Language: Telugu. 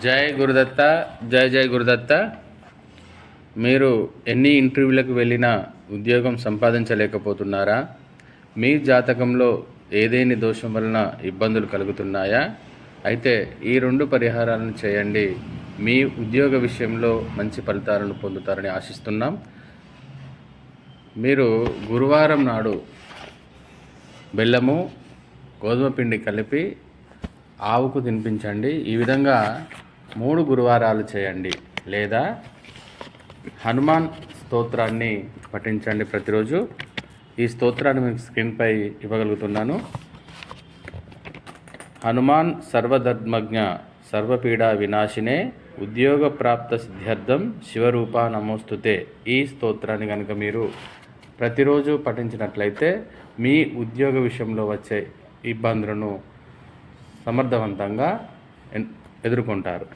జై గురుదత్త. జై జై గురుదత్త. మీరు ఎన్ని ఇంటర్వ్యూలకు వెళ్ళినా ఉద్యోగం సంపాదించలేకపోతున్నారా? మీ జాతకంలో ఏదేని దోషం వలన ఇబ్బందులు కలుగుతున్నాయా? అయితే ఈ 2 పరిహారాలను చేయండి. మీ ఉద్యోగ విషయంలో మంచి ఫలితాలను పొందుతారని ఆశిస్తున్నాం. మీరు గురువారం నాడు బెల్లము, గోధుమ పిండి కలిపి ఆవుకు తినిపించండి. ఈ విధంగా 3 గురువారాలు చేయండి. లేదా హనుమాన్ స్తోత్రాన్ని పఠించండి ప్రతిరోజు. ఈ స్తోత్రాన్ని మీకు స్క్రీన్పై ఇవ్వగలుగుతున్నాను. హనుమాన్ సర్వధర్మజ్ఞ సర్వపీడా వినాశినే ఉద్యోగ ప్రాప్త సిద్ధ్యర్థం శివరూప నమోస్తుతే. ఈ స్తోత్రాన్ని కనుక మీరు ప్రతిరోజు పఠించినట్లయితే మీ ఉద్యోగ విషయంలో వచ్చే ఇబ్బందులను సమర్థవంతంగా ఎదుర్కొంటారు.